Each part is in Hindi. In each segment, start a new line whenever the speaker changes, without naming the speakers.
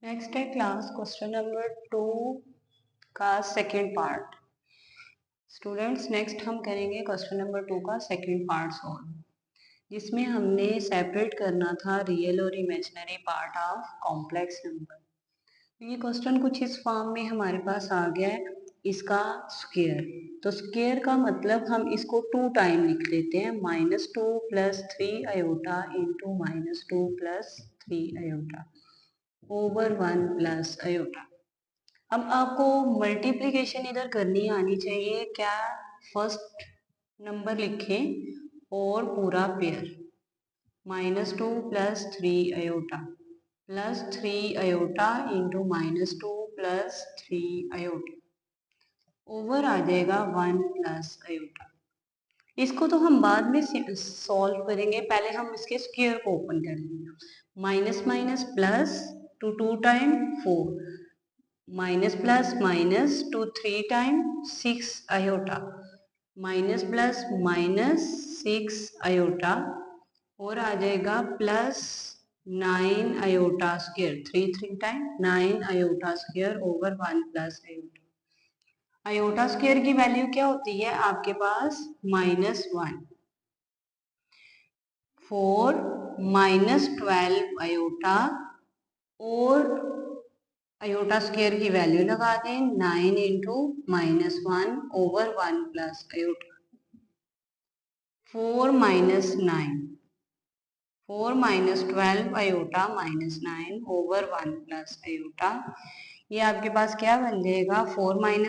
नेक्स्ट है क्लास क्वेश्चन नंबर 2 का सेकंड पार्ट। स्टूडेंट्स नेक्स्ट हम करेंगे क्वेश्चन नंबर 2 का सेकंड पार्ट सॉल्व, जिसमें हमने सेपरेट करना था रियल और imaginary part of complex number. ये क्वेश्चन कुछ इस फॉर्म में हमारे पास आ गया है, इसका स्क्वायर। तो स्क्वायर का मतलब हम इसको 2 टाइम लिख लेते हैं, -2 + 3 iota into -2 + 3 iota over 1 + iota. अब आपको मल्टीप्लिकेशन इधर करनी आनी चाहिए। क्या? फर्स्ट नंबर लिखें और पूरा pair, -2 + 3 iota plus 3 iota into -2 + 3 iota over आ जाएगा 1 + आयोटा। इसको तो हम बाद में सॉल्व करेंगे, पहले हम इसके स्क्वायर को ओपन कर लेंगे। Minus minus plus two time 4, minus plus minus two 3 time 6 iota, minus plus minus 6 iota और आ जाएगा plus 9 iota square, 3 time 9 iota square over 1 + iota. Iota square की वैल्यू क्या होती है आपके पास? -1। 4 -12 आयोटा और आयोटा स्क्वायर की वैल्यू लगा दें, 9 into -1 over 1 + iota. 4 - 9, 4 - 12 iota -9 over 1 + iota. ये आपके पास क्या बन जाएगा? 4 - 9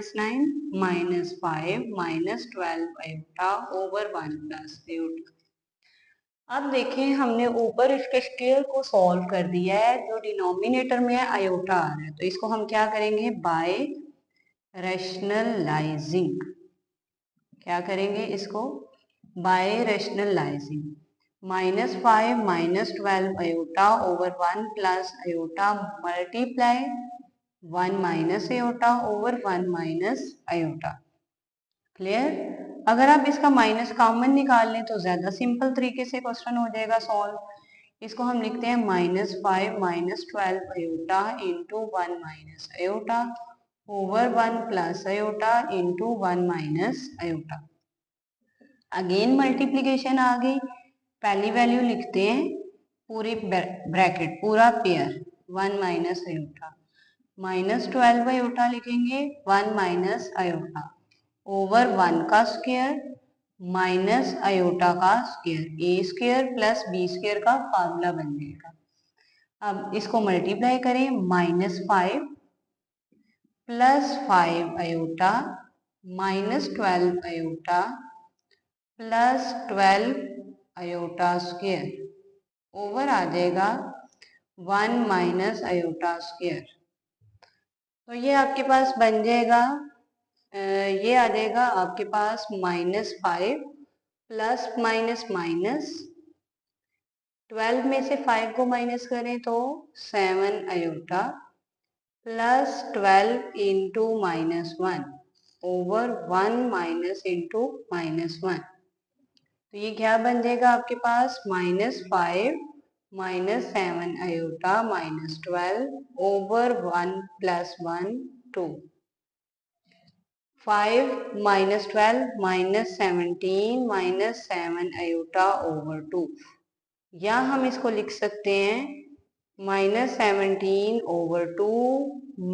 -5 -12 आयोटा ओवर 1 + आयोटा। अब देखें, हमने ऊपर इसके स्क्वायर को सॉल्व कर दिया है, जो डिनोमिनेटर में है आयोटा आ रहा है, तो इसको हम क्या करेंगे? By rationalising. क्या करेंगे इसको? By rationalising. -5 -12 iota over 1 + iota multiply 1 - iota over 1 - iota. Clear? अगर आप इसका माइनस कॉमन निकाल लें तो ज्यादा सिंपल तरीके से क्वेश्चन हो जाएगा सॉल्व। इसको हम लिखते हैं -5 -12 iota into 1 - iota over 1 + iota into 1 - iota. Again multiplication आ गई, पहली वैल्यू लिखते हैं पूरी ब्रैकेट पूरा पेयर 1 - आयोटा, -12 आयोटा लिखेंगे 1 - आयोटा ओवर 1 का स्क्वायर माइनस आयोटा का square, A square plus B square का फार्मूला बन जाएगा। अब इसको मल्टीप्लाई करें, -5 + 5 iota -12 iota plus 12 iota square over आ जाएगा 1 - आयोटा स्क्वायर। तो ये आपके पास बन जाएगा, ये आ जाएगा आपके पास -5 प्लस माइनस माइनस 12 में से 5 को माइनस करें तो 7 iota plus 12 into -1 over 1 into -1। तो ये क्या बन जाएगा आपके पास? -5 -7 आयोटा -12 ओवर 1 + 1 2। 5 -12 -17 -7 आयोटा ओवर 2, या हम इसको लिख सकते हैं -17 ओवर 2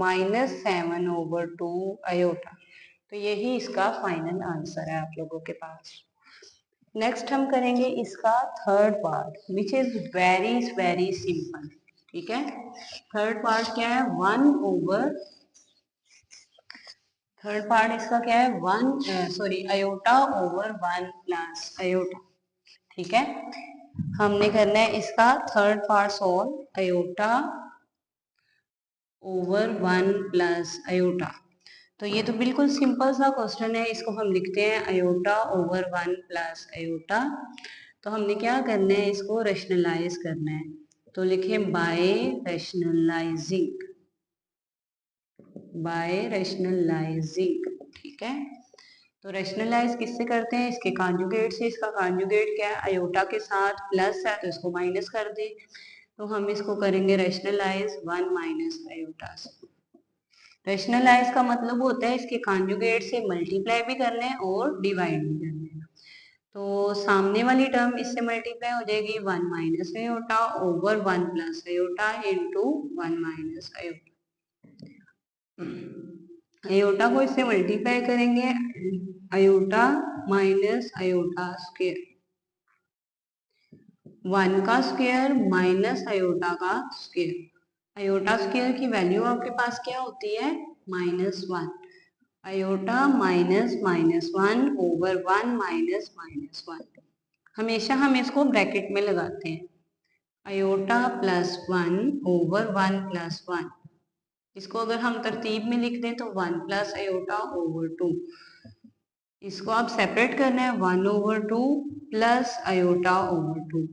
-7 ओवर 2 आयोटा। तो यही इसका फाइनल आंसर है आप लोगों के पास। नेक्स्ट हम करेंगे इसका third part, which is very simple. ठीक है, थर्ड पार्ट क्या है? थर्ड पार्ट इसका क्या है? Iota over 1 + iota. ठीक है, हमने करना है इसका third part solve, iota over 1 + iota. तो ये तो बिल्कुल सिंपल सा क्वेश्चन है, इसको हम लिखते हैं आयोटा ओवर 1 + आयोटा। तो हमने क्या करना है? इसको रैशनलाइज करना है, तो लिखें बाय रैशनलाइजिंग, बाय रैशनलाइजिंग। ठीक है, तो रैशनलाइज किससे करते हैं? इसके कॉन्जुगेट से। इसका कॉन्जुगेट क्या है? आयोटा के साथ प्लस है तो इसको माइनस कर दें, तो हम इसको करेंगे रैशनलाइज 1 माइनस आयोटा से। रैशनलाइज का मतलब होता है इसके कॉन्जुगेट से मल्टीप्लाई भी करना है और डिवाइड भी करना है। तो सामने वाली टर्म इससे मल्टीप्लाई हो जाएगी 1 minus iota over 1 plus iota into 1 minus iota. Iota को इससे मल्टीप्लाई करेंगे, आयोटा माइनस आयोटा स्क्वायर, 1 का स्क्वायर माइनस आयोटा का स्क्वायर। आयोटा स्क्वायर की वैल्यू आपके पास क्या होती है? -1। Iota minus -1 over 1 minus -1। हमेशा हम इसको ब्रैकेट में लगाते हैं। Iota plus 1 over 1 plus 1। इसको अगर हम तरतीब में लिख दें तो 1 प्लस आयोटा ओवर 2। इसको आप सेपरेट करना है 1 ओवर 2 प्लस आयोटा ओवर 2।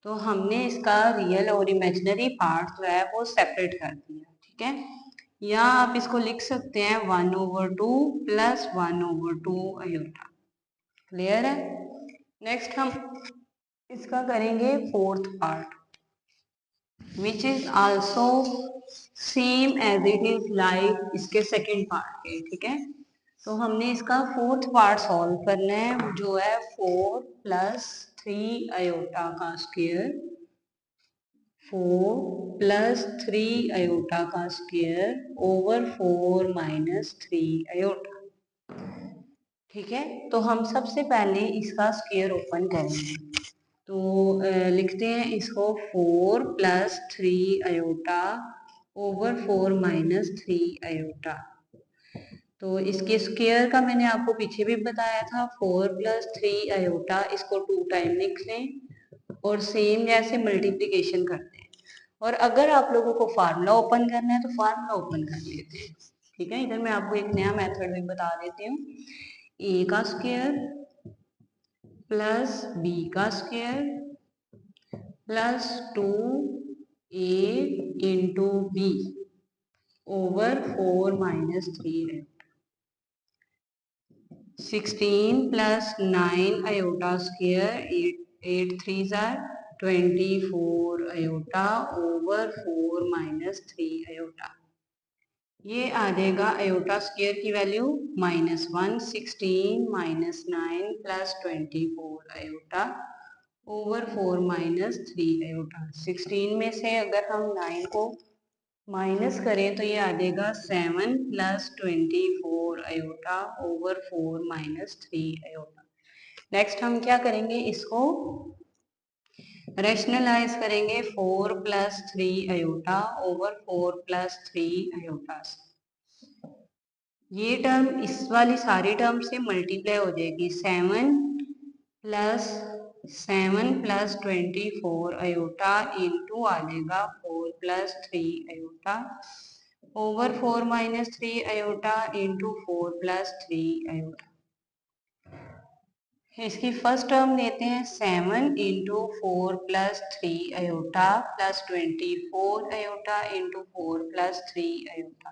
तो हमने इसका रियल और इमेजिनरी पार्ट जो है वो सेपरेट कर दिया, ठीक है। या आप इसको लिख सकते हैं 1 over 2 plus 1 over 2 iota. Clear है। नेक्स्ट हम इसका करेंगे fourth part, which is also same as it is like इसके सेकेंड पार्ट के, ठीक है। तो हमने इसका फोर्थ पार्ट सॉल्व करना है, जो है 4 प्लस 3 आयोटा का स्क्वायर, 4 प्लस 3 आयोटा का स्क्वायर ओवर 4 माइनस 3 आयोटा, ठीक है। तो हम सबसे पहले इसका स्क्वायर ओपन करेंगे। तो लिखते हैं इसको 4 plus 3 iota over 4 minus 3 iota. तो इसके स्क्वायर का मैंने आपको पीछे भी बताया था, 4 प्लस 3 आयोटा, इसको 2 टाइम लिख लें और सेम जैसे मल्टीप्लिकेशन करते हैं। और अगर आप लोगों को फार्मूला ओपन करना है तो फार्मूला ओपन कर लेते हैं, ठीक है। इधर मैं आपको एक नया मेथड भी बता देती हूँ। ए का स्क्वायर प्लस बी का square plus 2a into B over 4 minus 3 है। 16 प्लस 9 आयोटा स्क्वायर, 8 3 जार 24 आयोटा ओवर 4 माइनस 3 आयोटा। ये आ जाएगा आयोटा स्क्वायर की value -1, 16 minus 9 plus 24 iota over 4 minus 3 iota. 16 में से अगर हम 9 को माइनस करें तो ये आ जाएगा 7 plus 24 iota over 4 minus 3 iota. Next हम क्या करेंगे, इसको रैशनलाइज करेंगे 4 plus 3 iota over 4 plus 3 iota. ये टर्म इस वाली सारी टर्म से मल्टीप्लाई हो जाएगी। 7 प्लस 24 आयोटा इंटू आ जाएगा 4 plus 3 iota over 4 minus 3 iota into 4 plus 3 iota. इसकी फर्स्ट टर्म लेते हैं 7 into 4 plus 3 iota plus 24 iota into 4 plus 3 iota.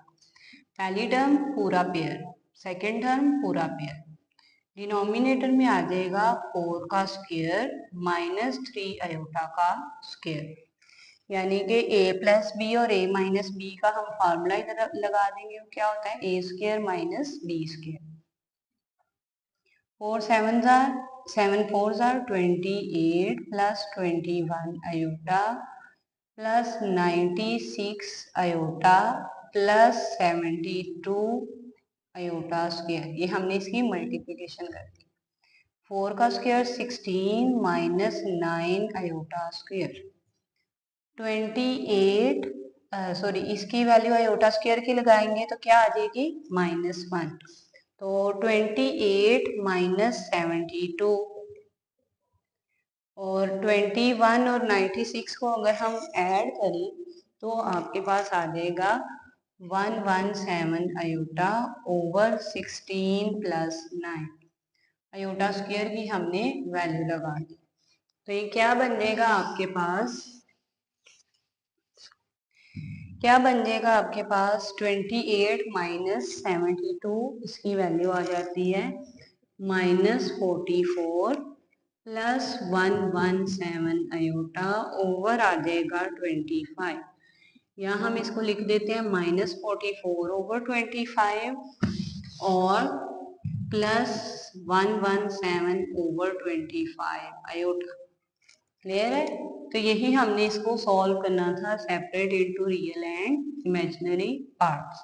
पहली टर्म पूरा पेयर, सेकेंड टर्म पूरा पेयर। डिनोमिनेटर में आ जाएगा 4 का स्क्वायर माइनस 3 आयोटा का स्क्वायर, यानी कि a प्लस बी और a माइनस बी का हम फार्मूला इधर लगा देंगे। क्या होता है a square minus B square. 7 4 जार 28 plus 21 iota plus 96 iota plus 72 iota square. ये हमने इसकी मल्टीप्लिकेशन कर दी। 4 का square 16 minus 9 iota square, 28 sorry इसकी वैल्यू आयोटा स्क्वायर की लगाएंगे तो क्या आ जाएगी -1। तो 28 माइनस 72 और 21 और 96 को अगर हम ऐड करें तो आपके पास आ जाएगा 117 iota over 16 plus 9। Iota square की हमने वैल्यू लगा दी। तो ये क्या बन जाएगा आपके पास, क्या बन जाएगा आपके पास 28 माइनस 72, इसकी वैल्यू आ जाती है -44 +117 आयोटा ओवर आ जाएगा 25। यहाँ हम इसको लिख देते हैं -44 ओवर 25 और +117 ओवर 25 आयोटा। क्लियर है? तो यही हमने इसको सॉल्व करना था, separate into real and imaginary parts.